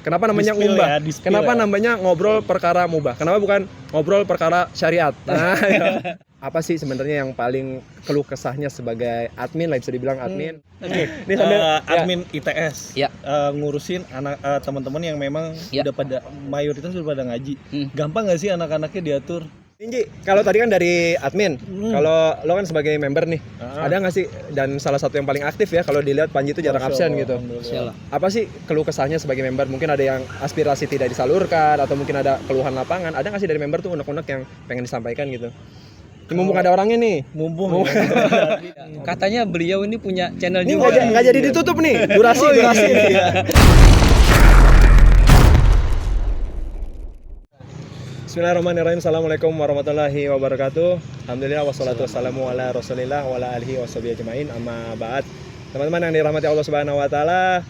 Kenapa namanya ngubah? Kenapa namanya ngobrol perkara mubah? Kenapa bukan ngobrol perkara syariat? Nah, apa sih sebenarnya yang paling keluh kesahnya sebagai admin lah, bisa dibilang admin? Ini sambil admin ITS ngurusin anak teman-teman yang memang udah pada mayoritas udah pada ngaji. Gampang nggak sih anak-anaknya diatur? Inji, kalau tadi kan dari admin, kalau lo kan sebagai member nih, ada nggak sih, dan salah satu yang paling aktif ya, kalau dilihat Panji itu jarang absen gitu. Apa sih keluh kesahnya sebagai member? Mungkin ada yang aspirasi tidak disalurkan, atau mungkin ada keluhan lapangan. Ada nggak sih dari member tuh unek-unek yang pengen disampaikan gitu? Mumpung ada orangnya nih. Mumpung. Katanya beliau ini punya channel Ini juga. nggak jadi ditutup nih, durasi nih. Bismillahirrahmanirrahim. Assalamualaikum warahmatullahi wabarakatuh. Alhamdulillah wassalatu wassalamu ala Rasulillah wa ala alihi washabihi ajmain. Amma ba'd. Teman-teman yang dirahmati Allah Subhanahu wa taala,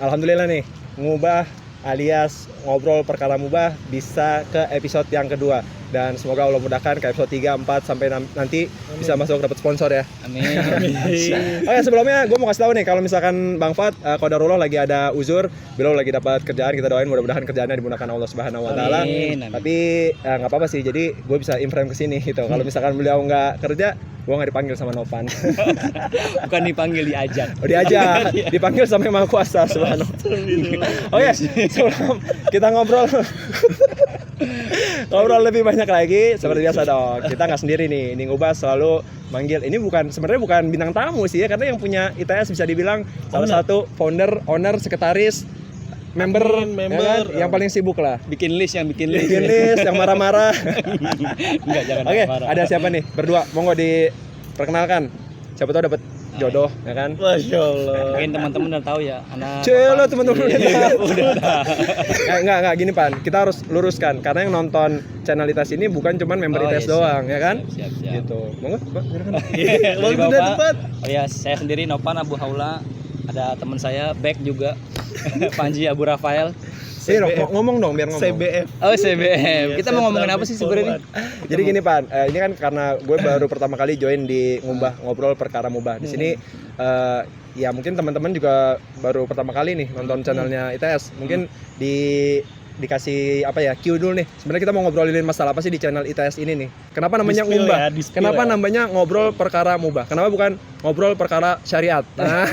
alhamdulillah nih, ngubah alias ngobrol perkara mubah bisa ke episode yang kedua. Dan semoga Allah mudahkan ke episode 3, 4 sampai nanti bisa masuk dapat sponsor ya. Amin. Oh ya, sebelumnya gue mau kasih tahu nih, kalau misalkan Bang Fat qadarullah lagi ada uzur, beliau lagi dapat kerjaan, kita doain mudah-mudahan kerjaannya dimudahkan Allah Subhanahu wa taala. Tapi nggak apa-apa sih, jadi gue bisa inframe ke sini gitu. Kalau misalkan beliau nggak kerja, gue nggak dipanggil sama Novan. Bukan dipanggil, diajak. Oh, diajak, dipanggil sama Yang Maha Kuasa Subhanahu. Oke, sebelum kita ngobrol lebih banyak lagi, seperti biasa dong, kita nggak sendiri nih. Ini Ngubah selalu manggil, ini sebenarnya bukan bintang tamu sih ya, karena yang punya ITS bisa dibilang salah satu founder, owner, sekretaris, member ya, yang paling sibuk lah. Bikin list, yang yang marah-marah. Enggak, jangan marah. Ada siapa nih? Berdua, monggo diperkenalkan. Siapa tahu dapat jodoh, ya kan? Masya Allah. Mungkin teman-teman udah tahu ya, anak. Celo teman-teman udah tahu. Enggak gini Pan, kita harus luruskan karena yang nonton channel ITS ini bukan cuma member ITS doang, ya kan? Siap. Gitu. Monggo, Pak, silakan. Waktu udah tepat. Oh ya, saya sendiri Novan Abu Haula. Ada teman saya Back juga. Panji Abu Rafael. Ngomong dong biar ngomong. CBF. Oh, CBM. Kita mau ngomongin apa sih sebenarnya? Jadi gini Pan, ini kan karena gue baru pertama kali join di ngobrol perkara mubah. Di sini ya mungkin teman-teman juga baru pertama kali nih nonton channelnya ITS. Mungkin dikasih apa ya, Q dulu nih. Sebenarnya kita mau ngobrolin masalah apa sih di channel ITS ini nih? Kenapa namanya ngubah? Kenapa namanya ngobrol perkara mubah? Kenapa bukan ngobrol perkara syariat? Nah,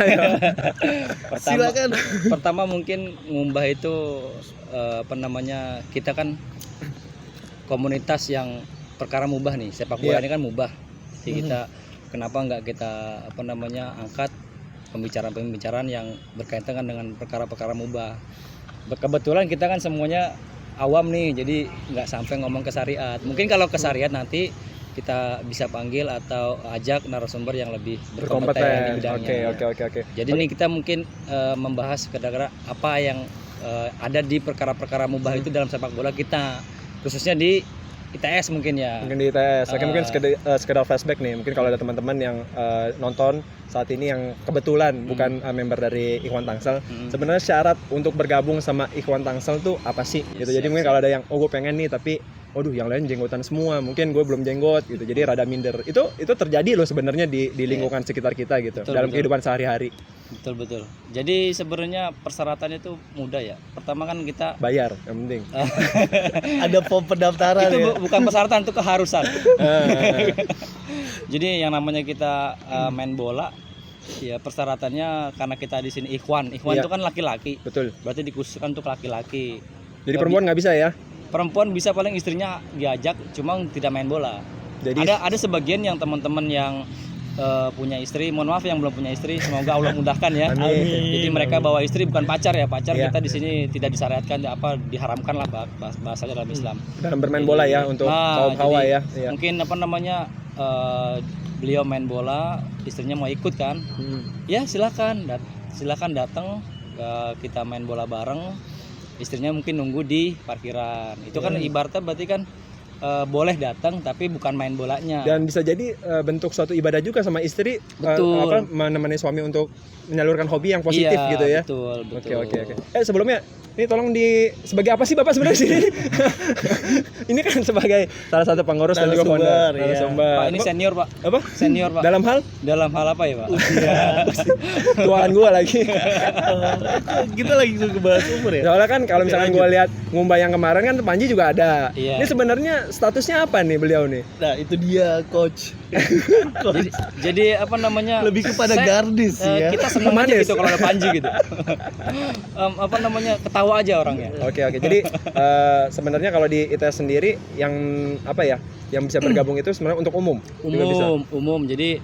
Silakan. Pertama mungkin ngubah itu kita kan komunitas yang perkara mubah nih. Sepak bola ini kan mubah. Jadi kita kenapa nggak kita angkat pembicaraan-pembicaraan yang berkaitan dengan perkara-perkara mubah. Kebetulan kita kan semuanya awam nih, jadi nggak sampai ngomong ke syariat. Mungkin kalau ke syariat nanti kita bisa panggil atau ajak narasumber yang lebih berkompeten di bidangnya. Oke. Jadi ini kita mungkin membahas kira-kira apa yang ada di perkara-perkara mubah itu dalam sepak bola kita, khususnya di ITS mungkin ya. Mungkin di ITS. Mungkin sekedar flashback nih. Mungkin kalau ada teman-teman yang nonton saat ini yang kebetulan bukan member dari Ikhwan Tangsel, sebenarnya syarat untuk bergabung sama Ikhwan Tangsel tuh apa sih? Gitu. Jadi mungkin kalau ada yang gue pengen nih tapi waduh yang lain jenggotan semua, mungkin gue belum jenggot gitu. Jadi rada minder. Itu terjadi loh sebenarnya di lingkungan sekitar kita gitu, dalam kehidupan sehari-hari. Betul. Jadi sebenarnya persyaratannya itu mudah ya. Pertama kan kita bayar, yang penting. Ada form pendaftaran itu ya. Bukan persyaratan, itu keharusan. Jadi yang namanya kita main bola, ya persyaratannya karena kita di sini Ikhwan itu kan laki-laki. Betul. Berarti dikhususkan untuk laki-laki. Jadi perempuan nggak bisa ya? Perempuan bisa, paling istrinya diajak, cuma tidak main bola. Jadi ada sebagian yang teman-teman yang punya istri, mohon maaf yang belum punya istri, semoga Allah mudahkan ya. Amin. Jadi mereka bawa istri, bukan pacar ya. Pacar kita di sini tidak disyariatkan, diharamkan lah bahasanya dalam Islam. Dalam bermain bola ya untuk kaum hawa ya. Mungkin beliau main bola, istrinya mau ikut kan? Ya silakan datang, kita main bola bareng. Istrinya mungkin nunggu di parkiran. Itu kan ibaratnya berarti kan boleh datang tapi bukan main bolanya. Dan bisa jadi bentuk suatu ibadah juga sama istri. Betul. Menemani suami untuk menyalurkan hobi yang positif gitu ya. Betul. Oke. Sebelumnya Ini tolong sebagai apa sih Bapak sebenarnya sini? Ini kan sebagai salah satu pengurus dan juga founder. Narasumber. Pak, ini senior, Pak. Apa? Senior, Pak. Dalam hal apa ya, Pak? tuaan gua lagi. Kita lagi bahas umur ya. Soalnya kan kalau misalkan gua lihat ngumbah yang kemarin kan Panji juga ada. Iya. Ini sebenarnya statusnya apa nih beliau nih? Nah, itu dia coach. Jadi apa namanya? Lebih kepada gardis sih ya. Kita senang aja gitu kalau ada Panji gitu. Apa namanya? Ketawa aja orangnya. Oke. Jadi sebenarnya kalau di ITS sendiri yang apa ya? Yang bisa bergabung itu sebenarnya untuk umum. Umum. Jadi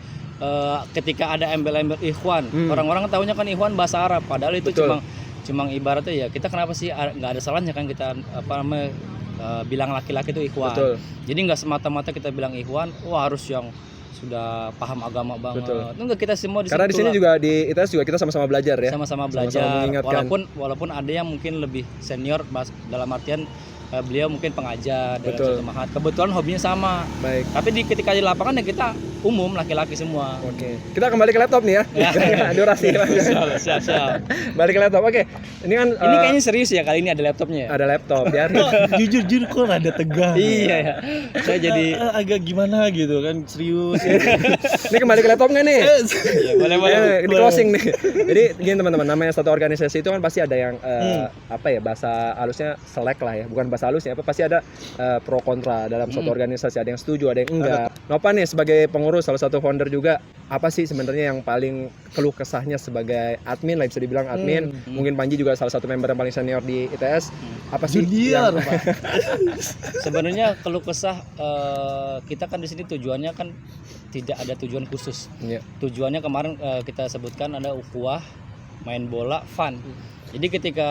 ketika ada embel-embel ikhwan, orang-orang tahunya kan ikhwan bahasa Arab, padahal itu cuma ibaratnya ya kita kenapa sih nggak ada salahnya kan kita bilang laki-laki itu ikhwan. Betul. Jadi nggak semata-mata kita bilang ikhwan, harus yang sudah paham agama banget. Betul. Enggak, kita semua di Karena di sini juga di ITS juga kita sama-sama belajar ya. Sama-sama belajar. mengingatkan. Walaupun ada yang mungkin lebih senior dalam artian beliau mungkin pengajar dari suatu mahat. Kebetulan hobinya sama. Baik. Tapi ketika di lapangan ya kita umum laki-laki semua. Oke. Kita kembali ke laptop nih ya. Durasi. Siap. Balik ke laptop. Oke. Ini kan Ini kayaknya serius ya kali ini ada laptopnya ya? ada laptop ya. Jujur kok rada tegang. Iya ya. Saya jadi agak gimana gitu kan, serius. Ini kembali ke laptop nggak nih? ya, boleh. Di closing nih. Jadi gini teman-teman, namanya satu organisasi itu kan pasti ada yang apa ya, bahasa halusnya selek lah ya, bukan bahasa halusnya apa, pasti ada pro kontra dalam suatu organisasi, ada yang setuju, ada yang enggak. Nova nih sebagai pengurus, salah satu founder juga, apa sih sebenarnya yang paling keluh kesahnya sebagai admin lah, bisa dibilang admin. Mungkin Panji juga salah satu member yang paling senior di ITS. Apa sih Junior, yang Pak. sebenarnya keluh kesah kita kan di sini tujuannya kan tidak ada tujuan khusus. Iya. Tujuannya kemarin kita sebutkan ada ukhuwah, main bola, fun. Jadi ketika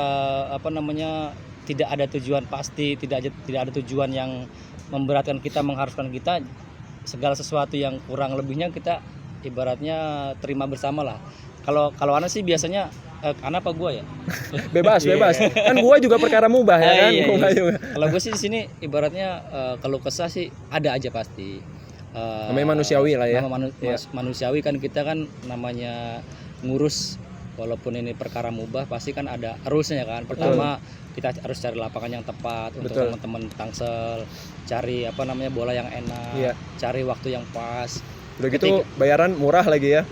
apa namanya tidak ada tujuan pasti, tidak ada tujuan yang memberatkan kita, mengharuskan kita, segala sesuatu yang kurang lebihnya kita ibaratnya terima bersama lah. Kalau Ana sih biasanya Ana apa gua ya? bebas. Kan gua juga perkara mubah ya kan. Iya. Kalau gue sih di sini ibaratnya kalau kesah sih ada aja pasti. Namanya manusiawi lah ya. Manusiawi kan, kita kan namanya ngurus, walaupun ini perkara mubah pasti kan ada rulesnya kan. Pertama kita harus cari lapangan yang tepat untuk teman-teman Tangsel, cari apa namanya bola yang enak, cari waktu yang pas. Udah gitu bayaran murah lagi ya.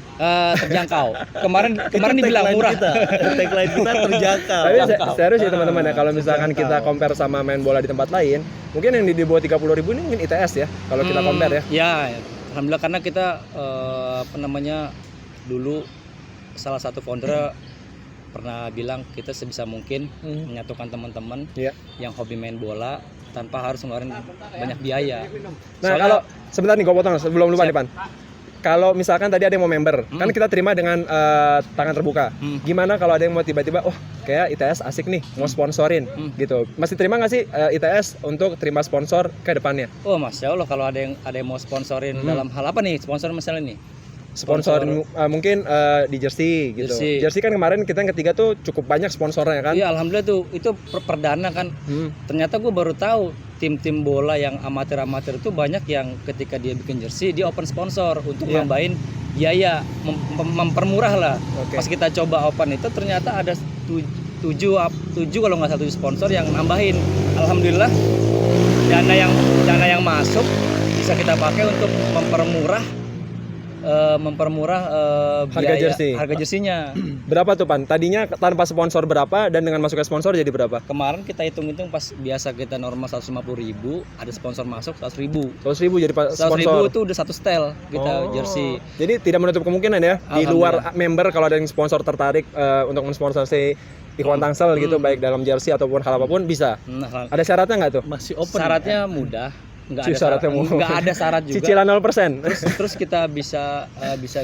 Terjangkau. Kemarin dibilang murah. Tagline kita terjangkau. Tapi serius ya teman-teman ya, kalau misalkan kita compare sama main bola di tempat lain, mungkin yang di bawah 30.000 ini mungkin ITS ya, kalau kita compare ya. Ya, alhamdulillah, karena kita apa namanya dulu salah satu founder pernah bilang kita sebisa mungkin menyatukan teman-teman yang hobi main bola tanpa harus ngeluarin banyak biaya. Nah, kalau sebentar nih gue potong sebelum lupa nih Pan. Kalau misalkan tadi ada yang mau member, kan kita terima dengan tangan terbuka. Gimana kalau ada yang mau tiba-tiba, kayak ITS asik nih, mau sponsorin gitu. Masih terima nggak sih ITS untuk terima sponsor ke depannya? Oh, Masya Allah, kalau ada yang mau sponsorin dalam hal apa nih? Sponsor misalnya nih? Sponsor mungkin di jersey gitu. Jersey kan kemarin kita yang ketiga tuh cukup banyak sponsornya kan. Iya, alhamdulillah tuh itu perdana kan. Ternyata gue baru tahu tim-tim bola yang amatir itu banyak yang ketika dia bikin jersey dia open sponsor untuk nambahin biaya, mempermurah lah. Pas kita coba open itu ternyata ada 7 kalau nggak salah 7 sponsor yang nambahin. Alhamdulillah dana yang masuk bisa kita pakai untuk mempermurah biaya, harga jersinya. Berapa tuh Pan? Tadinya tanpa sponsor berapa dan dengan masuknya sponsor jadi berapa? Kemarin kita hitung-hitung pas biasa kita normal 150.000, ada sponsor masuk 100.000. 100.000 jadi sponsor. 100.000 itu udah satu setel kita jersey. Jadi tidak menutup kemungkinan ya di luar member kalau ada yang sponsor tertarik untuk mensponsori Ikhwan Tangsel gitu, baik dalam jersey ataupun hal apapun bisa. Ada syaratnya nggak tuh? Masih open. Syaratnya mudah. Nggak ada syarat juga. Cicilan 0%. Terus kita bisa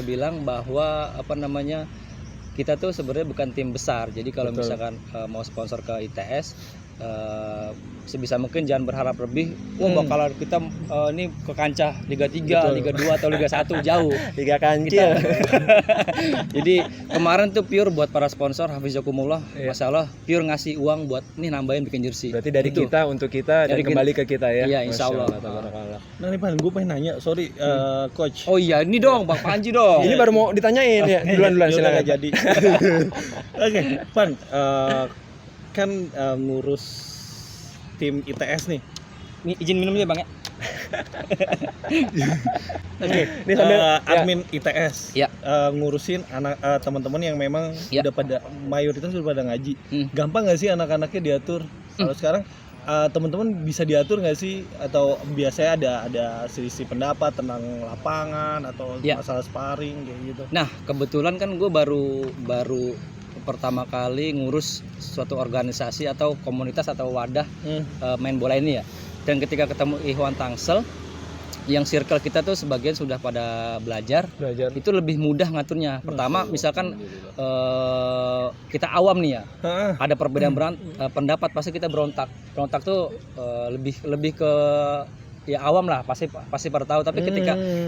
bilang bahwa apa namanya kita tuh sebenarnya bukan tim besar. Jadi kalau misalkan mau sponsor ke ITS, sebisa mungkin jangan berharap lebih. Bakalan kita ini ke kancah Liga 3, Liga 2 atau Liga 1 jauh. Liga kancil. Jadi kemarin tuh pure buat para sponsor, hafizakumullah, masalah pure ngasih uang buat nih nambahin bikin jersey. Berarti dari kita untuk kita dan kembali ke kita ya. Iya, insyaallah. Nah nih Pan, gue pengen nanya, sorry coach. Oh iya, ini dong Bang Panji dong. Ini baru mau ditanyain ya. Duluan silakan. Jadi. Oke, Pan, kan ngurus tim ITS nih. Izin minum ya Bang ya. Oke, Ini sambil admin ITS Ya. ngurusin anak teman-teman yang memang Ya. udah pada mayoritas udah pada ngaji. Hmm. Gampang nggak sih anak-anaknya diatur? Kalau sekarang teman-teman bisa diatur nggak sih, atau biasanya ada selisih pendapat tentang lapangan atau Ya. masalah sparring kayak gitu? Nah, kebetulan kan gue baru pertama kali ngurus suatu organisasi atau komunitas atau wadah main bola ini ya. Dan ketika ketemu Ikhwan Tangsel, yang circle kita tuh sebagian sudah pada belajar, itu lebih mudah ngaturnya. Pertama, misalkan kita awam nih ya, ada perbedaan pendapat, pasti kita berontak tuh lebih ke ya awam lah, pasti pada tahu. Tapi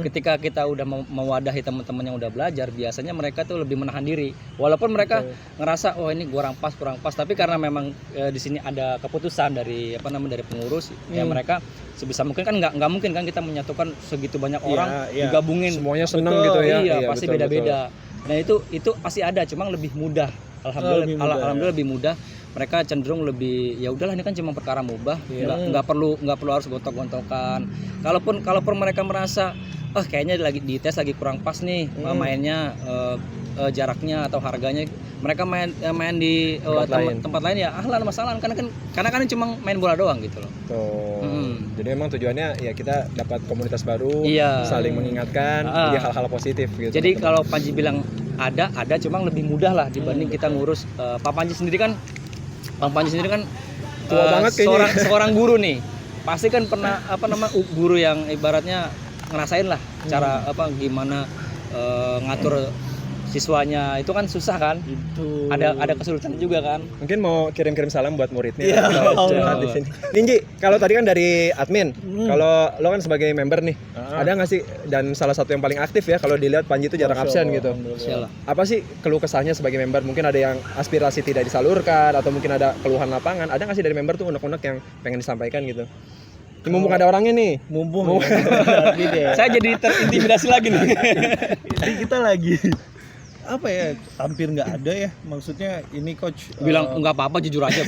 ketika kita udah mewadahi teman-teman yang udah belajar, biasanya mereka tuh lebih menahan diri, walaupun mereka ngerasa oh ini kurang pas, tapi karena memang di sini ada keputusan dari dari pengurus, ya mereka sebisa mungkin kan nggak mungkin kan kita menyatukan segitu banyak orang digabungin semuanya seneng gitu ya. Iya, pasti beda-beda. Nah itu pasti ada, cuma lebih mudah. Alhamdulillah lebih mudah. Mereka cenderung lebih ya udahlah, ini kan cuma perkara mubah, nggak perlu harus gontok-gontokan. Kalaupun mereka merasa kayaknya di tes lagi kurang pas nih mainnya, jaraknya atau harganya, mereka main di tempat lain ya ahlan masalah, karena kan cuma main bola doang gitu loh. Jadi memang tujuannya ya kita dapat komunitas baru, Iya. saling mengingatkan, jadi hal-hal positif gitu. Jadi kalau Panji bilang ada cuma lebih mudah lah dibanding kita ngurus. Pak Panji sendiri kan tua banget kayaknya. seorang guru nih, pasti kan pernah guru yang ibaratnya ngerasain lah cara gimana ngatur siswanya, itu kan susah kan. Itu Ada kesulitan juga kan. Mungkin mau kirim-kirim salam buat muridnya. Ya, curhat di sini. Ninji, kalau tadi kan dari admin, kalau lo kan sebagai member nih, ada nggak sih, dan salah satu yang paling aktif ya kalau dilihat Panji itu jarang absen gitu. Insyaallah. Apa sih keluh kesahnya sebagai member? Mungkin ada yang aspirasi tidak disalurkan, atau mungkin ada keluhan lapangan. Ada nggak sih dari member tuh unek-unek yang pengen disampaikan gitu? Ini mumpung ada orangnya nih. mumpung ya. Saya jadi terintimidasi lagi nih. Jadi kita lagi apa ya, hampir nggak ada ya, maksudnya ini coach Bilang nggak apa-apa, jujur aja.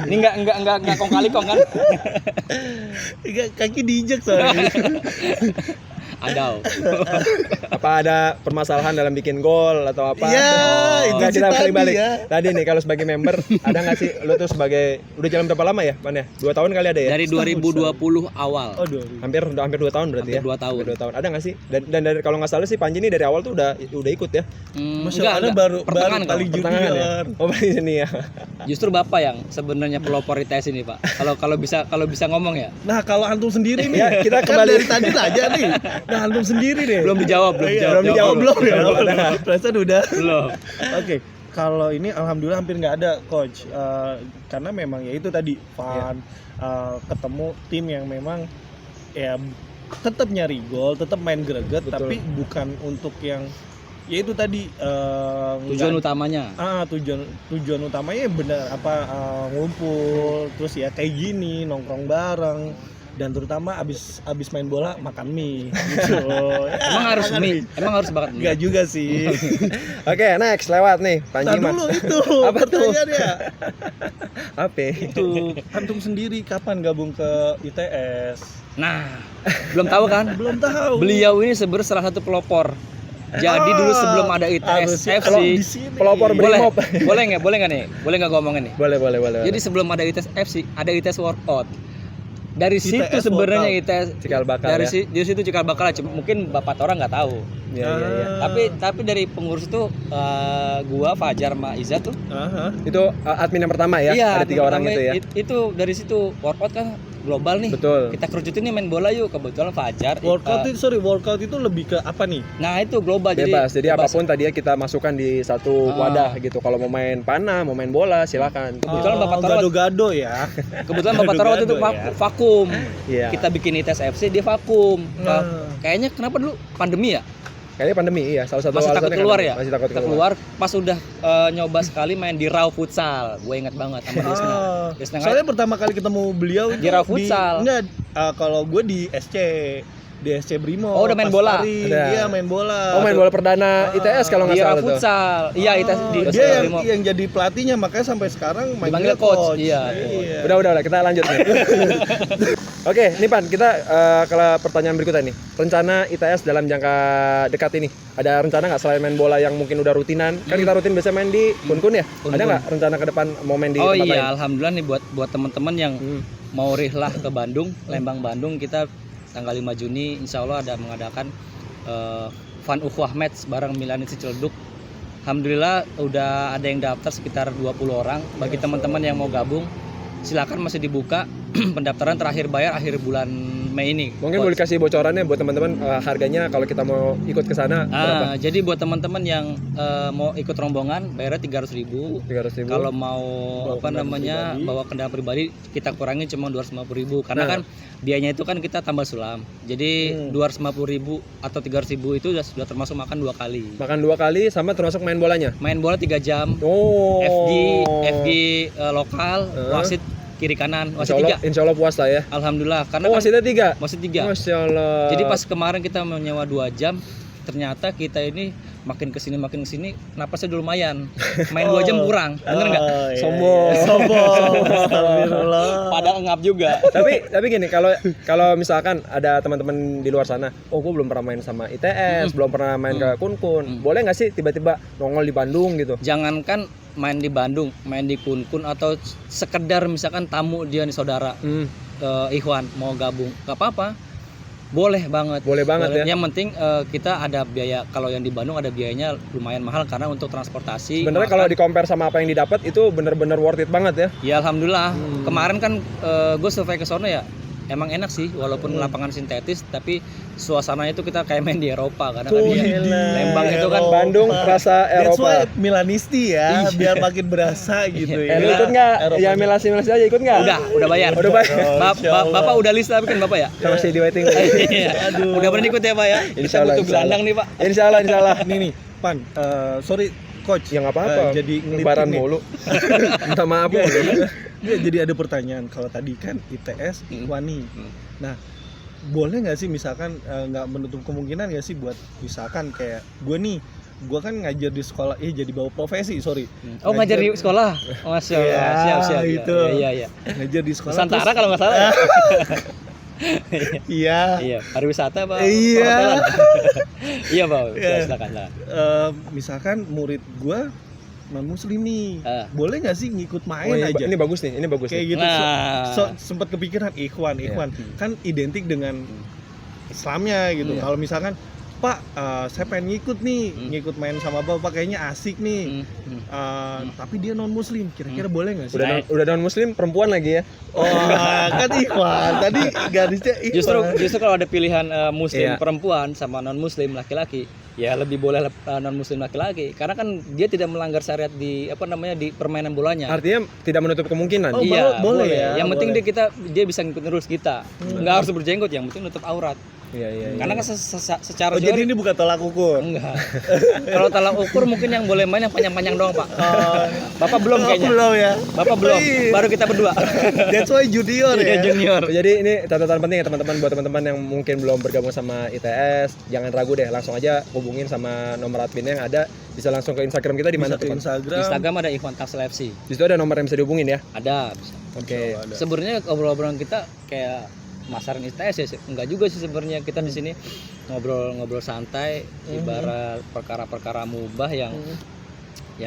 Ini nggak kong kali kong kan? kaki diinjek soalnya. Ada. Apa ada permasalahan dalam bikin gol atau apa? Ya, itu nggak, kita tadi balik. ya. Tadi nih kalau sebagai member, ada nggak sih lo tuh sebagai, udah jalan berapa lama ya, Pan ya? 2 tahun kali ada ya? Dari 2020 awal. Oh, Hampir 2 tahun berarti. Hampir 2 tahun. Hampir 2 tahun. Ada nggak sih? Dan dari kalau nggak salah sih Panji ini dari awal tuh udah ikut ya? Enggak, baru paling Pertengahan ya? junior. Oh, paling sini ya. Justru Bapak yang sebenarnya pelopor ITS ini, Pak. Kalau bisa ngomong ya. Nah, kalau antum sendiri nih, Ya, kita kan kembali. dari tadi aja nih. Nah, antum sendiri deh. Belum dijawab. Belum dijawab ya. Belum. Perasaan udah. Belum. Oke, kalau ini alhamdulillah hampir nggak ada coach, karena memang ya itu tadi fun, ketemu tim yang memang ya tetap nyari gol, tetap main greget, tapi bukan untuk yang ya itu tadi Tujuan utamanya. tujuan utamanya benar ngumpul, terus ya kayak gini nongkrong bareng. Dan terutama abis main bola makan mie gitu. Emang harus mie? Emang harus banget mie? Enggak juga sih. Oke, next lewat nih Panji. Nah, dulu itu Apa tuh? pertanyaannya. Apa? Itu antum sendiri kapan gabung ke ITS? Nah, belum tahu kan? Belum tahu. Beliau ini sebenarnya salah satu pelopor. Jadi dulu sebelum ada ITS harusnya FC, kalau di sini. pelopor boleh Brimob. boleh nggak nih? Boleh nggak gue ngomongin nih? Boleh. Jadi sebelum ada ITS FC, ada ITS Workout. Dari ITS situ sebenarnya ITS Cikal bakal dari ya. dari situ cikal bakal, mungkin Bapak Tora nggak tahu. Iya. Tapi dari pengurus itu gua Fajar sama Iza tuh. Itu admin yang pertama ya? Iya, Ada 3 orang pertama itu ya? Itu dari situ workout kan global nih. Betul. Kita kerucutin nih main bola yuk. Kebetulan Fajar. Workout itu lebih ke apa nih? Nah itu global. Bebas. Jadi apapun tadi ya kita masukkan di satu wadah gitu. Kalau mau main panah, mau main bola, silakan. Kebetulan Bapak Tora gado-gado ya. Kebetulan Bapak Tora waktu itu Gado-gado ya. vakum. Iya. Kita bikin ITS FC, dia vakum. Nah. Kayaknya kenapa dulu pandemi ya? Kayaknya pandemi iya, salah satu Masih takut alasannya keluar kan, ya? Masih takut Keluar pas udah nyoba sekali main di Raw Futsal. Gue ingat banget sama Desna. Desna Soalnya pertama kali ketemu beliau itu Di Raw Futsal. Enggak, kalau gue di SC. di SC Brimo. Oh, udah main bola? Ada. Iya, main bola. Oh, main bola perdana ITS kalau nggak Di salah tuh. futsal. Iya, itu di Dia Brimo. yang jadi pelatihnya, makanya sampai sekarang Dipanggil coach. Iya. Udah, kita lanjut nih. Oke, nih Pan, kita ke pertanyaan berikutnya nih. Rencana ITS dalam jangka dekat ini, ada rencana nggak selain main bola yang mungkin udah rutinan? Kan kita rutin biasa main di Kun-Kun ya. Kun-Kun. Ada nggak rencana ke depan mau main di Oh tempat lain? iya, alhamdulillah nih buat teman-teman yang mau rihlah ke Bandung, Lembang Bandung, kita tanggal 5 Juni insya Allah ada mengadakan Fun Ukhuwah Match bareng Milani Ciledug. Alhamdulillah udah ada yang daftar sekitar 20 orang. Bagi teman-teman yang mau gabung, silakan, masih dibuka. Pendaftaran terakhir bayar akhir bulan Mei ini. Mungkin boleh kasih bocorannya buat teman-teman harganya kalau kita mau ikut ke sana berapa? Jadi buat teman-teman yang mau ikut rombongan bayarnya 300.000. 300.000. Kalau mau bawa kendaraan pribadi kita kurangi cuma 250.000 karena kan biayanya itu kan kita tambah sulam. Jadi 250.000 atau 300.000 itu sudah termasuk makan 2 kali. Makan 2 kali sama termasuk main bolanya. Main bola 3 jam. Oh. FG lokal, wasit kiri kanan, wasit 3. Insya Allah puas lah ya. Alhamdulillah karena wasitnya 3. wasit 3. Masya Allah. Jadi pas kemarin kita menyewa 2 jam, ternyata kita ini makin kesini napasnya udah lumayan. Main 2 jam kurang, bener nggak? Sombong. Astagfirullah. Pada ngap juga. tapi gini, kalau misalkan ada teman-teman di luar sana, oh gue belum pernah main sama ITS, belum pernah main ke Kun-Kun, boleh nggak sih tiba-tiba nongol di Bandung gitu? Jangankan main di Bandung, main di Kun-Kun atau sekedar misalkan tamu dia nih saudara, Ikhwan mau gabung, nggak apa-apa. Boleh banget ya. Yang penting kita ada biaya. Kalau yang di Bandung ada biayanya lumayan mahal karena untuk transportasi. Sebenarnya kalau di compare sama apa yang didapat itu bener-bener worth it banget ya. Ya alhamdulillah. Kemarin kan gue survei ke sono ya. Emang enak sih walaupun lapangan sintetis, tapi suasananya itu kita kayak main di Eropa karena kan Lembang itu kan Bandung rasa That's Eropa. why Milanisti ya, biar makin berasa gitu ya. Lu ikut nggak? Ya Milasi aja ikut nggak? Udah bayar. Udah bayar. Bapak udah list tapi kan Bapak ya? Masih di waiting. Aduh. Udah pernah ikut ya Pak ya? Insya Allah, Kita butuh gelandang nih Pak. Insya Allah. Nih Pan, sorry coach. Ya nggak apa-apa. Jadi lebaran nih. mulu. Minta maaf mulu. Jadi ada pertanyaan, kalau tadi kan ITS Ikhwani. Nah, boleh nggak sih misalkan nggak menutup kemungkinan nggak sih buat misalkan kayak gue kan ngajar di sekolah, jadi bawa profesi, sorry. Oh, ngajar di sekolah? Oh, Masya Allah, siap. Itu. Iya. Ngajar di sekolah. Nusantara kalau nggak salah. Iya. Pariwisata Pak. Iya. Iya Pak, silakan. Misalkan murid gue non muslim nih, boleh nggak sih ngikut main aja? Ini bagus nih. Kayak gitu. Sempat kepikiran Ikhwan kan identik dengan Islamnya gitu. Kalau misalkan Pak, saya pengen ngikut nih, ngikut main sama Bapak, kayaknya asik nih. Tapi dia non muslim, kira-kira boleh nggak sih? Udah non muslim, perempuan lagi ya. Oh, kan Ikhwan. Tadi garisnya Ikhwan. Justru kalau ada pilihan muslim perempuan sama non muslim laki-laki, ya lebih boleh non muslim laki-laki karena kan dia tidak melanggar syariat di di permainan bolanya. Artinya tidak menutup kemungkinan. Oh, Iya, boleh ya. Yang penting dia bisa ngikutin rules kita. Nggak harus berjenggot, yang penting nutup aurat. Iya. Karena kan secara jadi ini bukan tolak ukur. Enggak. Kalau tolak ukur mungkin yang boleh main yang panjang-panjang doang, Pak. Bapak belum kayaknya. Belum ya. Bapak belum. Baru kita berdua. That's why junior ya. Junior. Jadi ini catatan penting ya teman-teman, buat teman-teman yang mungkin belum bergabung sama ITS, jangan ragu deh, langsung aja hubungin sama nomor admin yang ada. Bisa langsung ke Instagram kita di mana tuh? Instagram ada Ikhwan Taksel FC. Di situ ada nomor yang bisa dihubungin ya? Ada. Oke. Sebenarnya obrolan kita kayak masaran ITS ya, enggak juga sih sebenarnya. Kita di sini ngobrol santai, ibarat perkara-perkara mubah yang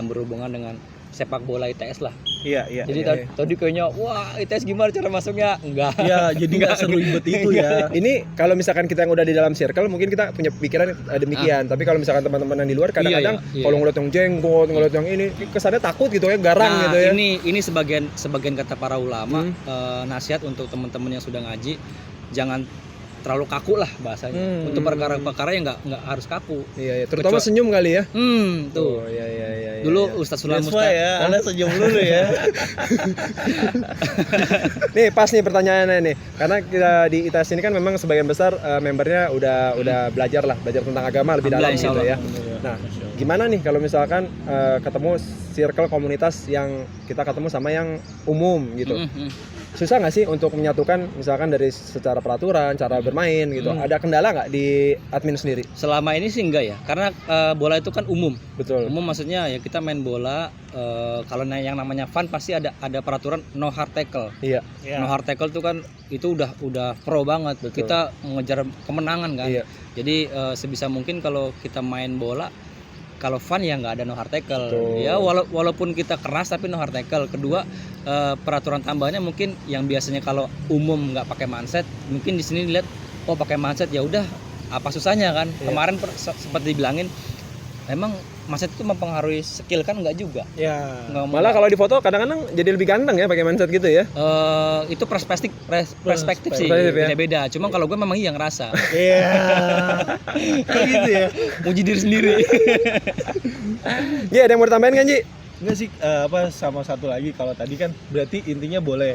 berhubungan dengan sepak bola ITS lah. Iya. Jadi tadi kayaknya wah ITS gimana cara masuknya? Enggak. Iya, jadi enggak seribet itu ya. Ini kalau misalkan kita yang udah di dalam circle mungkin kita punya pikiran demikian. Tapi kalau misalkan teman-teman yang di luar kadang-kadang kalau ngeliat yang jenggot, ngeliat yang ini kesannya takut gitu ya, garang gitu ya. Ini sebagian kata para ulama, nasihat untuk teman-teman yang sudah ngaji, jangan terlalu kaku lah bahasanya. Untuk perkara-perkara yang nggak harus kaku. Iya, terutama senyum kali ya. Tuh. Iya. Dulu Ustaz Sulam ya, Anda senyum dulu ya. Nih pas nih pertanyaannya nih. Karena kita di ITS ini kan memang sebagian besar membernya udah belajar tentang agama lebih dalam gitu ya. Nah, gimana nih kalau misalkan ketemu circle komunitas yang kita ketemu sama yang umum gitu. susah nggak sih untuk menyatukan misalkan dari secara peraturan, cara bermain gitu? Ada kendala nggak di admin sendiri? Selama ini sih enggak ya, karena bola itu kan umum. Betul. Umum maksudnya ya kita main bola, kalau yang namanya fun pasti ada peraturan no hard tackle. Iya. No hard tackle itu kan itu udah pro banget. Betul. Kita mengejar kemenangan kan. Iya. Jadi sebisa mungkin kalau kita main bola, kalau fun ya nggak ada no hard tackle. Betul. Ya walaupun kita keras tapi no hard tackle. Kedua, peraturan tambahannya mungkin yang biasanya kalau umum nggak pakai manset, mungkin di sini dilihat oh pakai manset ya udah apa susahnya kan. Iya. Kemarin sempat dibilangin emang manset itu mempengaruhi skill kan, nggak juga. Ya. Malah kalau di foto kadang-kadang jadi lebih ganteng ya pakai mindset gitu ya. Itu perspektif sih Perspektif ya. beda-beda. Cuma kalau gue memang yang ngerasa Iya. Kayak gitu ya. muji diri sendiri. Ji, ada yang mau ditambahin kan Ji? Enggak sih, sama satu lagi, kalau tadi kan berarti intinya boleh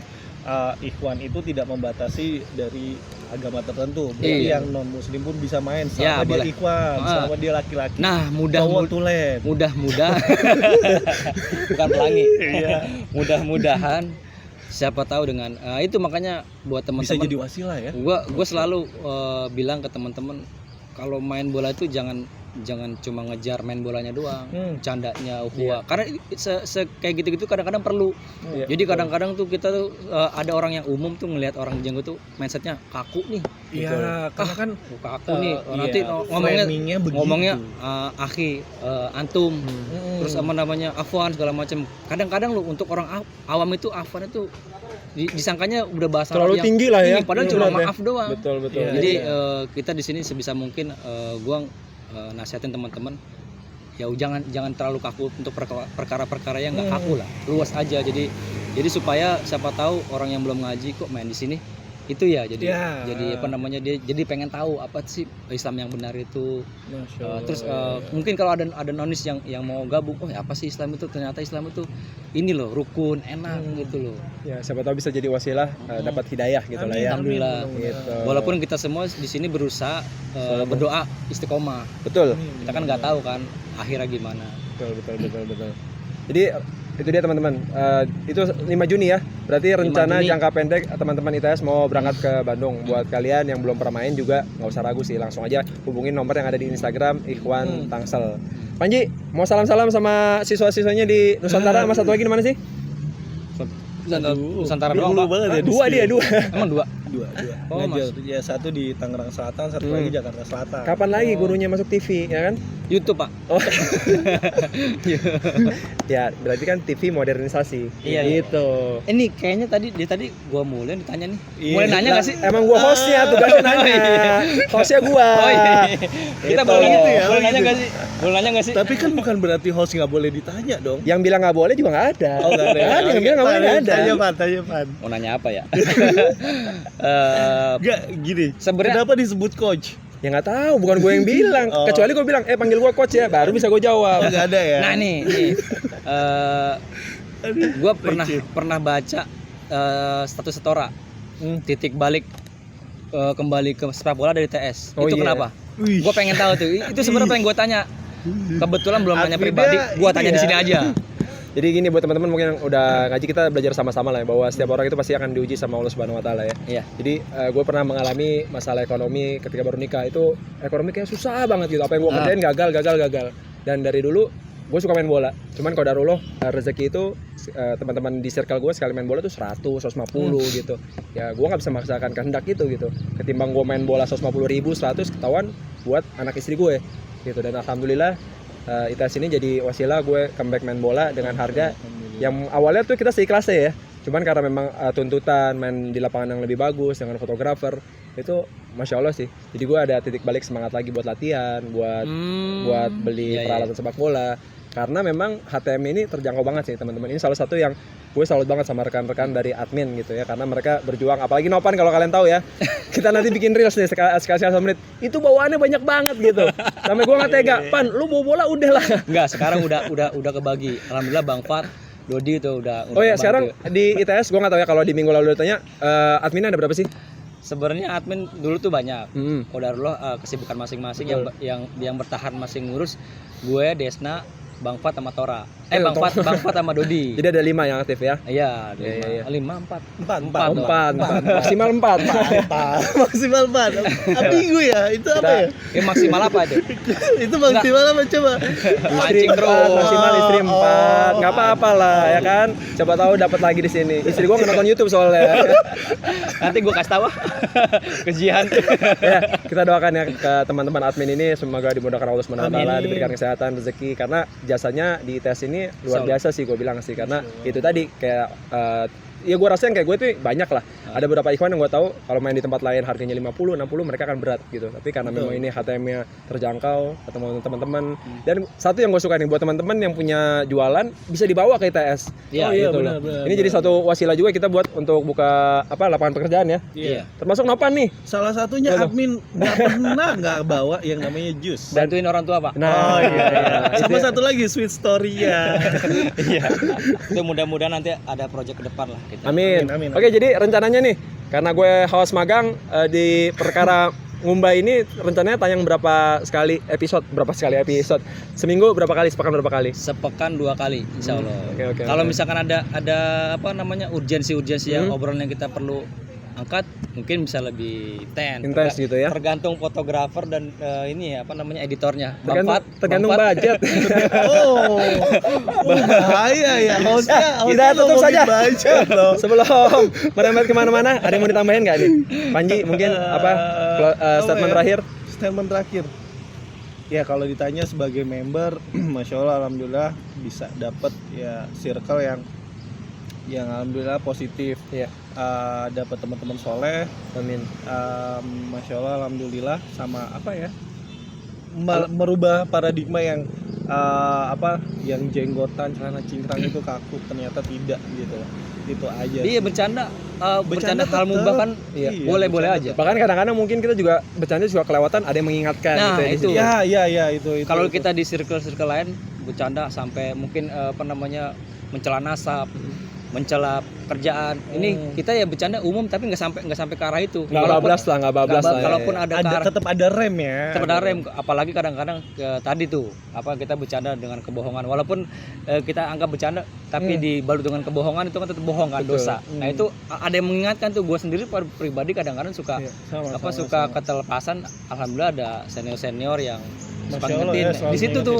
ikhwan itu tidak membatasi dari agama tertentu. Berarti Iya. yang non muslim pun bisa main Ya, selama dia boleh. ikhwan, selama dia laki-laki. Nah, Cowok tulen. mudah-mudah bukan pelangi. Iya. Mudah-mudahan siapa tahu dengan itu, makanya buat Bisa teman-teman jadi wasilah ya. gue selalu bilang ke teman-teman kalau main bola itu jangan cuma ngejar main bolanya doang, candanya ukhuwah. Karena kayak gitu-gitu kadang-kadang perlu. Iya, Jadi kadang-kadang tuh kita tuh ada orang yang umum tuh ngelihat orang jenggot tuh mindsetnya kaku nih. Iya, karena kan Kaku nih. Nanti iya, ngomongnya framingnya begitu. akhi, antum, terus sama namanya afwan segala macam. Kadang-kadang lu untuk orang awam itu afwan itu disangkanya udah bahasa Terlalu yang tinggi lah ya. padahal cuma Berat ya. maaf doang. Betul. Iya. Jadi kita di sini sebisa mungkin gua nasihatin teman-teman ya jangan terlalu kaku untuk perkara-perkara yang nggak kaku lah, luas aja. Jadi supaya siapa tahu orang yang belum ngaji kok main di sini itu ya jadi apa namanya, dia jadi pengen tahu apa sih Islam yang benar itu. Terus mungkin kalau ada nonis yang mau gabung, oh ya apa sih Islam itu, ternyata Islam itu ini loh rukun enak gitu loh. Ya, siapa tahu bisa jadi wasilah dapat hidayah gitu lah ya. Alhamdulillah. Gitu. Walaupun kita semua di sini berusaha berdoa istiqomah. Betul. Kita kan nggak tahu kan akhirnya gimana. Betul. Jadi itu dia teman-teman. Itu 5 Juni ya. Berarti rencana 5 Juni. jangka pendek teman-teman ITS mau berangkat ke Bandung. Buat kalian yang belum pernah main juga nggak usah ragu sih, langsung aja hubungin nomor yang ada di Instagram Ikhwan Tangsel. Panji, mau salam-salam sama siswa-siswanya di Nusantara, sama satu lagi di mana sih? Nusantara Dia doang, dulu Pak. banget ya. Dua dia, dua. Emang dua? Dua. Oh, Ngajar. Ya, satu di Tangerang Selatan, satu lagi Jakarta Selatan. Kapan lagi gurunya masuk TV, ya kan? YouTube, Pak. Oh. Ya, berarti kan TV modernisasi. Iya, gitu. Ini kayaknya tadi gua mulai ditanya nih. Iya. Mulai nanya nggak sih? Emang gua hostnya, tugasnya nanya. Hostnya gua. Oh iya. Kita Gitu. boleh gitu ya? Oh, Boleh nanya gitu. nggak sih? Boleh nanya nggak sih? Tapi kan bukan berarti host nggak boleh ditanya dong. Yang bilang nggak boleh juga nggak ada. Oh, nggak ada. Nggak ada, yang bilang nggak boleh nggak ada. Tanya Pan. Mau nanya apa ya? Enggak, gini. Sebenarnya- Kenapa disebut coach? Ya nggak tahu, bukan gue yang bilang. Oh. Kecuali gue bilang, panggil gue coach ya, baru bisa gue jawab. Oh, nggak ada ya? Nah nih. Gue pernah baca status Setora, titik balik kembali ke sepak bola dari TS. Oh, Itu iya. kenapa? Wih. Gue pengen tahu tuh. Itu sebenarnya pengen gue tanya. Kebetulan belum nanya Adminnya pribadi, gue ini tanya di ya. sini aja. Jadi gini buat teman-teman mungkin yang udah ngaji, kita belajar sama-sama lah ya, bahwa setiap orang itu pasti akan diuji sama Allah Subhanahu Wa Taala ya. Iya. Jadi gue pernah mengalami masalah ekonomi ketika baru nikah. Itu ekonomi kayak susah banget gitu. Apa yang gue kerjain gagal. Dan dari dulu gue suka main bola. Cuman qadarullah rezeki itu teman-teman di circle gue sekali main bola tuh 100, 150 gitu. Ya gue nggak bisa memaksakan kehendak itu gitu. Ketimbang gue main bola 150.000, 100 ketahuan buat anak istri gue gitu. Dan alhamdulillah ITS ini jadi wasilah gue comeback main bola dengan harga yang awalnya tuh kita seikhlasnya ya. Cuman karena memang tuntutan main di lapangan yang lebih bagus dengan fotografer itu masya Allah sih. Jadi gue ada titik balik semangat lagi buat latihan, buat beli peralatan sepak bola. Karena memang HTM ini terjangkau banget sih teman-teman. Ini salah satu yang gue salut banget sama rekan-rekan dari admin gitu ya, karena mereka berjuang. Apalagi Nopan, kalau kalian tahu ya, kita nanti bikin reels nih sekali 1 menit, itu bawaannya banyak banget gitu. Sampai gue nggak tega, Pan, lu bawa bola udah lah. Enggak, sekarang udah kebagi. Alhamdulillah Bang Fat, Dodi itu udah Oh ya, kebantu. sekarang di ITS gue nggak tahu ya, kalau di minggu lalu ditanya adminnya ada berapa sih? Sebenarnya admin dulu tuh banyak. Qadarullah kesibukan masing-masing yang bertahan masih ngurus. Gue, Desna, Bang Fat sama Tora. Bang Bang Fat sama Dodi. Jadi ada 5 yang aktif ya. Iya, Iya. 5 4. 4 Maksimal 4. maksimal 4. Ambigu ya, itu apa ya? Maksimal apa itu? Itu maksimal apa coba? Mancing terus. Maksimal istri 4. Enggak apa-apa lah ya kan. Coba tahu dapat lagi di sini. Istri gua nggak nonton YouTube soalnya. Nanti gue kasih tahu kejian. Ya, kita doakan ya ke teman-teman admin ini semoga dimudahkan Allah Subhanahu wa taala, Amin. diberikan kesehatan, rezeki karena jasanya di tes ini luar biasa sih gue bilang sih karena itu tadi kayak ya gue rasain kayak gue tuh banyak lah. Ada beberapa ikhwan yang gue tahu kalau main di tempat lain harganya 50, 60 mereka akan berat gitu. Tapi karena memang ini HTM-nya terjangkau ketemu teman-teman dan satu yang gue suka nih buat teman-teman yang punya jualan bisa dibawa ke ITS. Iya, Gitu loh. Ini jadi satu wasilah juga kita buat untuk buka lapangan pekerjaan ya. Iya. Termasuk Nopan nih. Salah satunya admin nggak pernah nggak bawa yang namanya jus. Bantuin orang tua, Pak. Nah, Sama satu lagi sweet story ya. Iya. Itu mudah-mudahan nanti ada project ke depan lah kita. Amin. Amin. Oke, jadi rencananya nih, karena gue haus magang di perkara Ngumba ini rencananya tayang berapa sekali episode? Seminggu berapa kali? Sepekan berapa kali? Sepekan 2 kali, insya Allah. Oke. Kalau misalkan ada apa namanya urgensi yang obrolan yang kita perlu angkat, mungkin bisa lebih Intens gitu ya. Tergantung fotografer dan ini ya apa namanya editornya. Bang Fat, Tergantung Bang Fat. budget. Oh, bahaya ya. Hostnya Kita tutup ngomongin saja. budget loh. Sebelum merembet kemana-mana, ada yang mau ditambahin nggak nih? Panji mungkin statement terakhir? Statement terakhir. Ya kalau ditanya sebagai member, masya Allah, alhamdulillah bisa dapat ya circle yang alhamdulillah positif. Iya. Dapat teman-teman soleh. Amin. Masya Allah, alhamdulillah sama apa ya? Merubah paradigma yang yang jenggotan, celana cingkrang itu kaku, ternyata tidak gitu. Itu aja. Iya, bercanda Bercanda hal tetep. mubah kan Iya, boleh-boleh bercanda aja. Bahkan kadang-kadang mungkin kita juga bercanda juga kelewatan, ada yang mengingatkan Nah, gitu ya. di itu. situ. Ya, itu. Kalau kita di circle lain bercanda sampai mungkin mencela nasab, mencela kerjaan. Ini kita ya bercanda umum tapi nggak sampai ke arah itu. Nggak bablas lah ya. Kalaupun ada ke arah, tetap ada rem ya. tetap ada rem. Apalagi kadang-kadang tadi tuh kita bercanda dengan kebohongan. Walaupun kita anggap bercanda tapi dibalut dengan kebohongan itu kan tetap bohong kan, dosa. Nah itu ada yang mengingatkan tuh. Gue sendiri pribadi kadang-kadang suka suka ketelepasan. Alhamdulillah ada senior yang suka ngingetin. Di situ tuh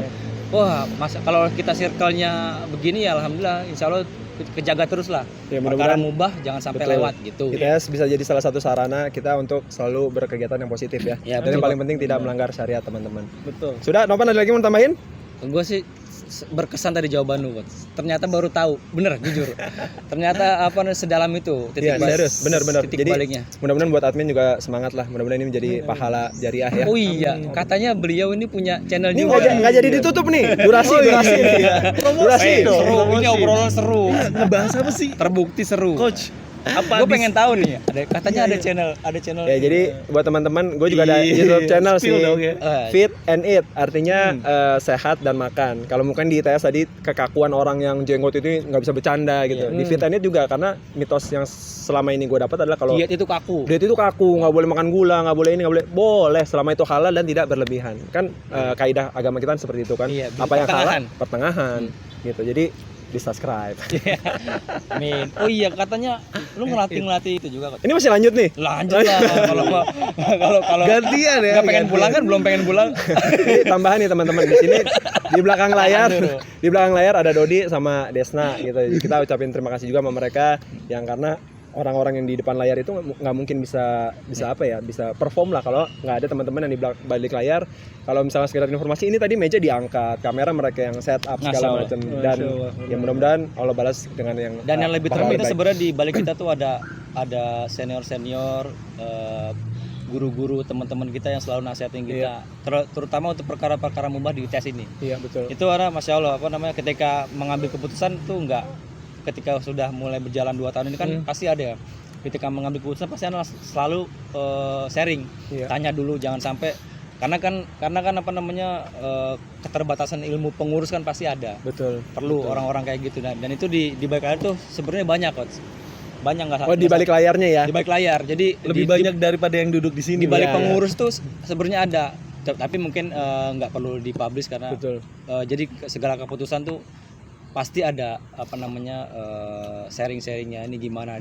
wah, kalau kita circle-nya begini ya alhamdulillah insya Allah kejaga terus lah. Ya, Perkara mudah-mudahan mubah jangan sampai betul. lewat gitu. ITS bisa jadi salah satu sarana kita untuk selalu berkegiatan yang positif ya. Ya, Dan yang betul. paling penting tidak melanggar syariat teman-teman. Betul. Sudah, Nopan ada lagi mau tambahin? Gue sih berkesan tadi jawaban lu, Coach. Ternyata baru tahu, bener jujur. Ternyata sedalam itu Iya, serius, benar-benar. titik Jadi baliknya. mudah-mudahan buat admin juga semangat lah. Mudah-mudahan ini menjadi pahala jariah ya. Oh iya, katanya beliau ini punya channel Ini juga. nggak jadi ditutup nih. Durasi nih. Durasi. Seru, ini obrolan seru. Ngebahas apa sih? Terbukti seru. Coach, apa Gue pengen tahu nih, katanya ada channel. Ya, jadi buat teman-teman, gue juga ada YouTube channel sih. Spill dong ya. Fit and Eat, artinya sehat dan makan. Kalau mungkin di ITS tadi kekakuan orang yang jenggot itu nggak bisa bercanda gitu. Di Fit and Eat juga karena mitos yang selama ini gue dapat adalah kalau Diet itu kaku. diet itu kaku, nggak boleh makan gula, nggak boleh ini, nggak boleh selama itu halal dan tidak berlebihan. Kan kaidah agama kita seperti itu kan. Iya, Apa yang halal? pertengahan. Pertengahan. Gitu. Jadi di subscribe. Amin. Oh iya, katanya lu ngelatih itu juga. Ini masih lanjut nih. Lanjut lah kalau Gantian ya. nggak pengen pulang kan, belum pengen pulang. Ini tambahan nih teman-teman, di sini di belakang layar ada Dodi sama Desna gitu. Kita ucapin terima kasih juga sama mereka yang karena orang-orang yang di depan layar itu nggak mungkin bisa perform lah kalau nggak ada teman-teman yang di balik layar. Kalau misalnya sekedar informasi, ini tadi meja diangkat, kamera mereka yang set up segala macam, dan ya mudah-mudahan Allah balas dengan yang lebih terpenting sebenarnya di balik kita tuh ada senior guru-guru, teman-teman kita yang selalu nasihatin kita, terutama untuk perkara-perkara mubah di ITS ini. Iya, betul. Itu masya Allah ketika mengambil keputusan tuh ketika sudah mulai berjalan 2 tahun ini kan pasti ada ya. Ketika mengambil keputusan pasti Anda selalu sharing, tanya dulu, jangan sampai karena kan keterbatasan ilmu pengurus kan pasti ada. Betul. Perlu orang-orang kayak gitu dan itu di balik layar tuh sebenarnya banyak kok. Banyak nggak? Oh, di balik layarnya ya. Di balik layar. Jadi lebih banyak daripada yang duduk di sini. di balik pengurus tuh sebenarnya ada tapi mungkin nggak perlu dipublish karena Betul. jadi segala keputusan tuh pasti ada apa namanya sharing-sharingnya, ini gimana.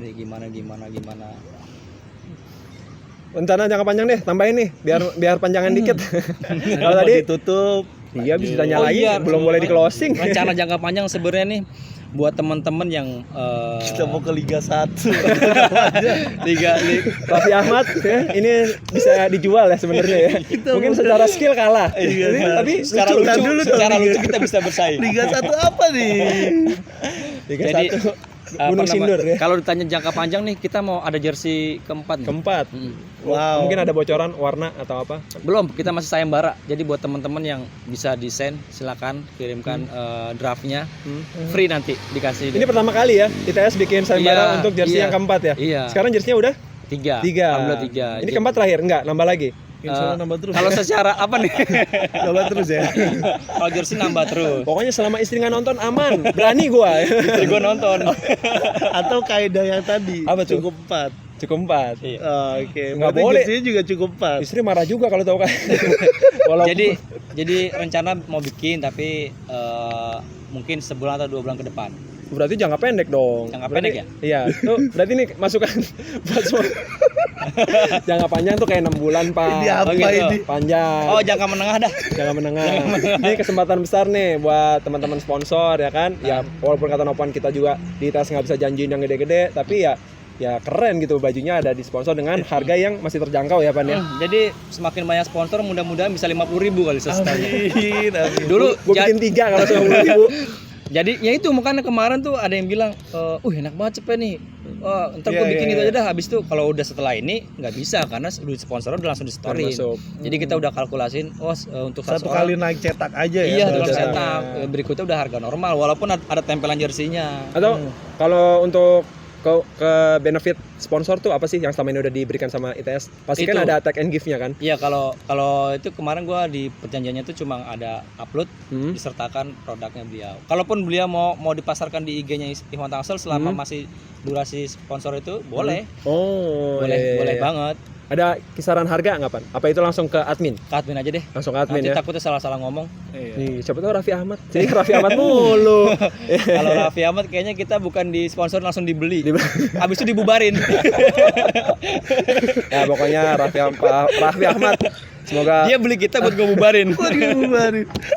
Rencana jangka panjang deh, tambahin nih biar panjangan dikit. Kalau Mau tadi ditutup. iya bisa ditanya Oh lagi, iya, belum boleh di closing. Rencana jangka panjang sebenarnya nih buat teman-teman yang Kita mau ke Liga 1. liga Raffi Ahmad ya, ini bisa dijual ya sebenarnya ya. Mungkin secara skill kalah. Tapi secara lucu. lucu, dulu dong, secara Liga. lucu kita bisa bersaing. Liga 1 apa nih? Liga Jadi, 1 Gunung Sindur ya. Kalau ditanya jangka panjang nih, kita mau ada jersey keempat. Keempat. Wow. Mungkin ada bocoran warna atau apa? Belum, kita masih sayembara. Jadi buat teman-teman yang bisa desain, silakan kirimkan draftnya. Free nanti dikasih. Ini pertama kali ya ITS bikin sayembara Iya, untuk jersey iya. yang keempat ya. Iya. Sekarang jersey-nya udah 3. 3. Alhamdulillah 3. Ini keempat terakhir enggak nambah lagi. Insya Allah nambah terus. Kalau secara apa nih? Nambah terus ya. Kalau jersey nambah terus. Pokoknya selama istri nggak nonton aman, berani gua. Istri gue nonton. Atau kaidah yang tadi. Apa tuh? Cukup 4. Cukup 4. Iya. Oke, Nggak berarti boleh. jersey-nya juga cukup 4. Istri marah juga kalau tahu kan. Walaupun Jadi rencana mau bikin tapi mungkin sebulan atau 2 bulan ke depan. berarti jangka pendek dong. Jangka Berarti- pendek ya? Iya. Tuh berarti nih masukan buat semua. Jangka panjang tuh kayak 6 bulan, Pak. Ini apa gitu. ini? Panjang. Oh, jangka menengah dah. Jangka menengah. Ini kesempatan besar nih buat teman-teman sponsor ya kan. Ya walaupun kata Nopan kita juga di ITS nggak bisa janjiin yang gede-gede, tapi ya keren gitu bajunya ada di sponsor dengan harga yang masih terjangkau ya Pan ya. Jadi semakin banyak sponsor mudah-mudahan bisa 50.000 kali sesetahun. Amin, amin. Dulu Gue bikin 3 kalau 90.000. jadi ya itu makanya kemarin tuh ada yang bilang, enak banget cepet nih. Ntar gue Iya, bikin iya, itu iya. aja dah. Habis itu kalau udah setelah ini nggak bisa karena duit sponsor udah langsung di story. Masuk. Jadi kita udah kalkulasin, untuk Satu orang- kali naik cetak aja ya. Iya, Bang? tukang cetak. cetak. Berikutnya udah harga normal walaupun ada tempelan jersinya. Atau kalau untuk ke benefit sponsor tuh apa sih yang selama ini udah diberikan sama ITS? Pasti kan Itu. ada tag and give-nya kan? Iya, kalau itu kemarin gua di perjanjiannya itu cuma ada upload disertakan produknya beliau. Kalaupun beliau mau dipasarkan di IG-nya Ikhwan Tangsel selama masih durasi sponsor itu boleh. Oh, iya. Boleh banget. Ada kisaran harga nggak Pan? Apa itu langsung ke admin? Ke admin aja deh. Langsung ke admin Nanti ya? takutnya salah-salah ngomong. Iya. Nih, siapa tahu Raffi Ahmad. Jadi Raffi Ahmad mulu. Kalau Raffi Ahmad kayaknya kita bukan di sponsor langsung dibeli. Habis itu dibubarin. Ya pokoknya Raffi Ahmad. Semoga Dia beli kita buat gue bubarin.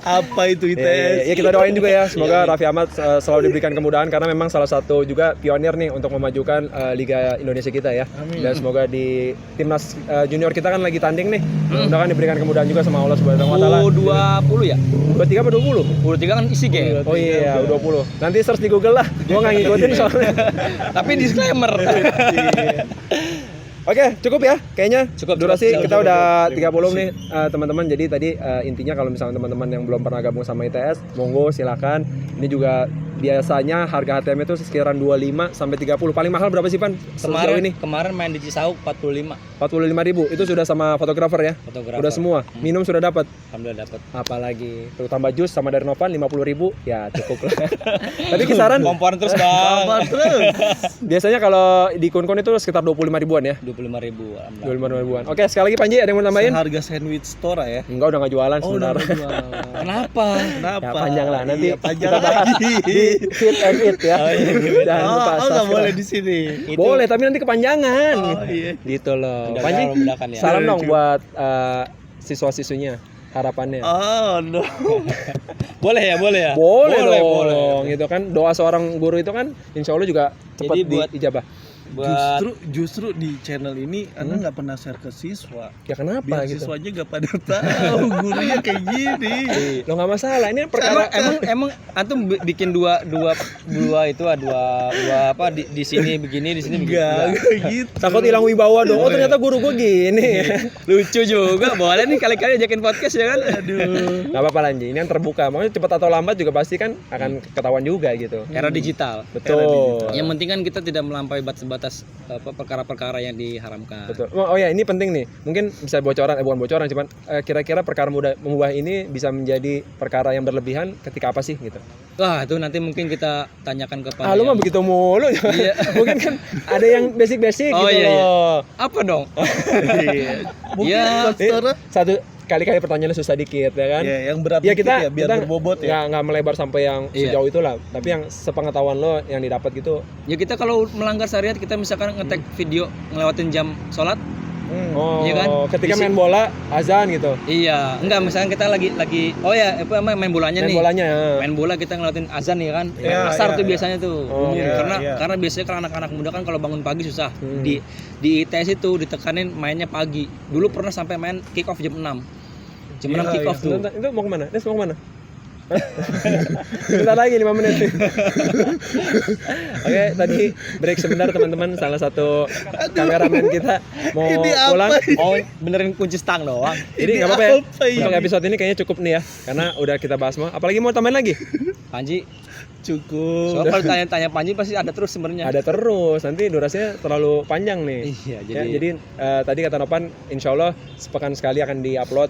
Apa itu Ya, ITS? kita doain juga ya, semoga Raffi Ahmad selalu diberikan kemudahan karena memang salah satu juga pionir nih untuk memajukan Liga Indonesia kita ya. Amin. Dan semoga di timnas junior kita kan lagi tanding nih, mudah-mudahan diberikan kemudahan juga sama Allah Subhanahu wa taala. U20 ya? 23 apa 20? U23 kan isi game. Oh iya, U20. Nanti search di Google lah. Gua nggak ngikutin soalnya. Tapi disclaimer. Oke, cukup ya kayaknya. Cukup, Durasi cukup. kita udah 30 nih teman-teman. Jadi tadi intinya kalau misalnya teman-teman yang belum pernah gabung sama ITS, monggo silakan. Ini juga biasanya harga HTM itu sekitaran 25 sampai 30. Paling mahal berapa sih Pan? Sejauh ini Kemarin main di Cisauk 45 45.000. Itu sudah sama fotografer ya? fotografer. Udah semua. Minum sudah dapat. Alhamdulillah dapat. Apalagi tuh tambah jus sama dari Novan 50.000 ya cukup lah. Tapi kisaran Komporan terus bang. biasanya kalau di Kunkun itu sekitar 25 ribuan ya. 25.000 alhamdulillah. 25 ribuan. Oke, sekali lagi Panji ada yang mau tambahin? Harga sandwich store ya. Enggak, udah nggak jualan Oh, udah sebentar. jual. Kenapa? Kenapa? Ya panjang lah nanti Iya, panjang kita bahas lagi. di Fit and Eat ya. Jangan lupa nggak subscribe. boleh di sini. Boleh, tapi nanti kepanjangan. Oh iya. Gitu loh. Udah Panji, bedakan ya. salam Iya, dong cuy. buat siswa-siswinya. Harapannya. Oh no. Boleh ya, boleh ya. Boleh dong. boleh. Gitu kan doa seorang guru itu kan insya Allah juga cepat Jadi buat- diijabah. Buat Justru di channel ini Anda nggak pernah share ke siswa. Ya kenapa Biar gitu? siswanya gak pada tahu gurunya kayak gini. Lo nggak masalah. Ini perkara emang antum bikin dua itu dua apa di sini begini di sini begini. Enggak gitu. takut hilang wibawa dong. Oh ternyata guru gue gini. Lucu juga. Boleh nih kali-kali ajakin podcast ya kan. Aduh. Nggak apa-apa Lanji. Ini yang terbuka. Makanya cepat atau lambat juga pasti kan akan ketahuan juga gitu. Era digital. Betul. Yang penting kan kita tidak melampaui batas perkara-perkara yang diharamkan. Betul. Oh ya ini penting nih. Mungkin bisa bocoran, bukan bocoran, cuman kira-kira perkara mubah ini bisa menjadi perkara yang berlebihan ketika apa sih gitu? Wah, itu nanti mungkin kita tanyakan kepada Ah lu mah yang- begitu mulu. Iya. Mungkin kan ada yang basic-basic Oh, gitu iya, iya. loh. apa dong? Iya. Mungkin Ya, dokter Satu kali-kali pertanyaannya susah dikit ya kan. Ya, yang berat Ya dikit kita ya biar berbobot ya. nggak melebar sampai yang Iya. sejauh itulah, tapi yang sepengetahuan lo yang didapat gitu. Ya kita kalau melanggar syariat, kita misalkan ngetek video ngelewatin jam sholat. Oh, Iya kan? ketika Isi- main bola azan gitu. Iya, enggak, misalkan kita lagi oh ya, apa main bolanya Main nih. bolanya. Main bola kita ngeliatin azan ya kan. Iya, Asar iya, tuh iya. biasanya tuh. Oh, umum. iya, karena iya. biasanya kan anak-anak muda kan kalau bangun pagi susah. Hmm. Di ITS itu ditekanin mainnya pagi. Dulu pernah sampai main kick off jam 6. Jam 6 Iya, kick off iya. tuh. Bentar, itu mau kemana? Des mau kemana? Bentar lagi 5 menit. Oke, tadi break sebentar teman-teman. Salah satu kameramen kita mau Ini apa pulang. ini? Oh, benerin kunci stang doang. Jadi nggak apa-apa ya. apa ini? Untuk episode ini kayaknya cukup nih ya, karena udah kita bahas semua. Apalagi mau tambahin lagi? Panji, Cukup. soalnya kalau tanya-tanya Panji pasti ada terus sebenarnya. Ada terus. Nanti durasinya terlalu panjang nih. Iya, Ya, jadi tadi kata Nopan, insya Allah sepekan sekali akan diupload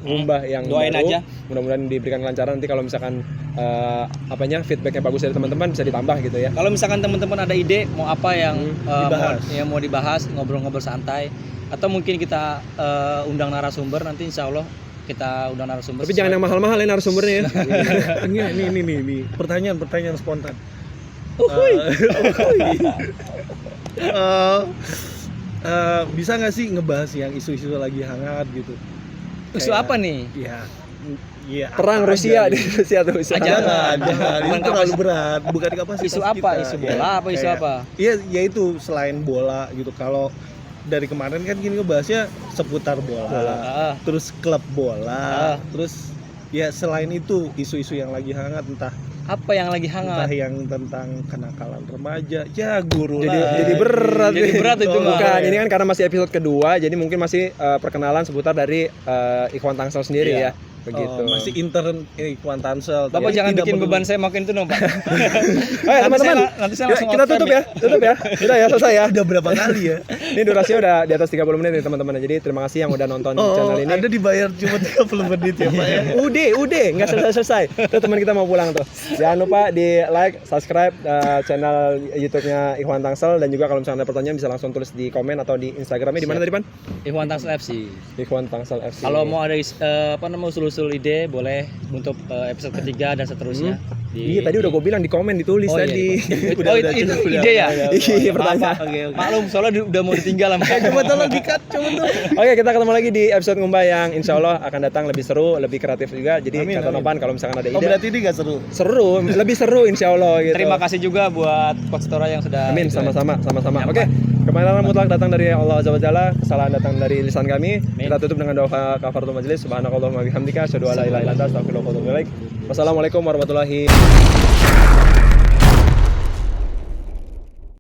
ngumbah yang Doain baru. aja. Mudah-mudahan diberikan kelancaran. Nanti kalau misalkan feedbacknya bagus dari teman-teman bisa ditambah gitu ya. Kalau misalkan teman-teman ada ide mau apa yang dibahas. mau dibahas, ngobrol-ngobrol santai, atau mungkin kita undang narasumber, nanti insya Allah kita undang narasumber. Tapi jangan yang mahal-mahal ya narasumbernya ya. Ini pertanyaan spontan. Bisa nggak sih ngebahas yang isu-isu lagi hangat gitu? Isu Kayak- apa nih? Iya. Perang apa Rusia aja di gitu. Rusia tuh. Rusia. Jangan. Jangan. Ini Bukan terlalu kapasitas. berat. Bukan kapasitas Isu apa? kita. Isu bola apa isu Kayak- apa? Iya, ya itu selain bola gitu. Kalau dari kemarin kan gini ngebahasnya seputar bola. Ah, Terus klub bola. Terus ya selain itu isu-isu yang lagi hangat entah apa yang lagi hangat? yang tentang kenakalan remaja. Ya guru Jadi lah. jadi berat. Jadi berat itu mah. Bukan, ini kan karena masih episode kedua, jadi mungkin masih perkenalan seputar dari Ikhwan Tangsel sendiri Iya. ya. Begitu. Masih intern Ikhwan Tansel. Bapak Jadi jangan tidak bikin perlu- beban saya makin itu dong, Pak. Oke, teman-teman. Nanti saya Yuk, langsung kita off cam tutup ya. Tutup ya. Udah ya, selesai ya. Udah berapa kali ya? Ini durasinya udah di atas 30 menit nih teman-teman. Jadi terima kasih yang udah nonton channel ini. Anda dibayar cuma 30 menit ya, Pak ya. Udah, nggak selesai. Tuh teman kita mau pulang tuh. Jangan lupa di like, subscribe channel YouTube-nya Ikhwan Tangsel, dan juga kalau misalnya ada pertanyaan bisa langsung tulis di komen atau di Instagramnya di mana tadi Pan? Ikhwan Tangsel FC. Ikhwan Tangsel FC. Kalau mau ada usul-usul ide boleh untuk episode ketiga dan seterusnya. Iya tadi udah gue bilang di komen ditulis Oh, iya, tadi. Udah, itu cukup, ide ya? Iya pertanyaan. Oke. Maklum, soalnya udah mau ditinggal sama Coba tolong di-cut, coba tuh. Oke, kita ketemu lagi di episode Ngumbah yang insya Allah akan datang lebih seru, lebih kreatif juga. Jadi Amin, kata amin. Nopan kalau misalkan ada Oh, ide berarti ini gak seru. seru, lebih seru insya Allah gitu. Terima kasih juga buat Coach Tora yang sudah Amin, sama-sama. Oke, kebenaran mutlak datang dari Allah Azza wa Jalla, kesalahan datang dari lisan kami. Kita tutup dengan doa kafaratul majelis. Subhanakallahumma bihamdika, asyhadu an la ilaha illa anta, astaghfiruka wa atubu ilaik. Wassalamualaikum warahmatullahi wabarakatuh.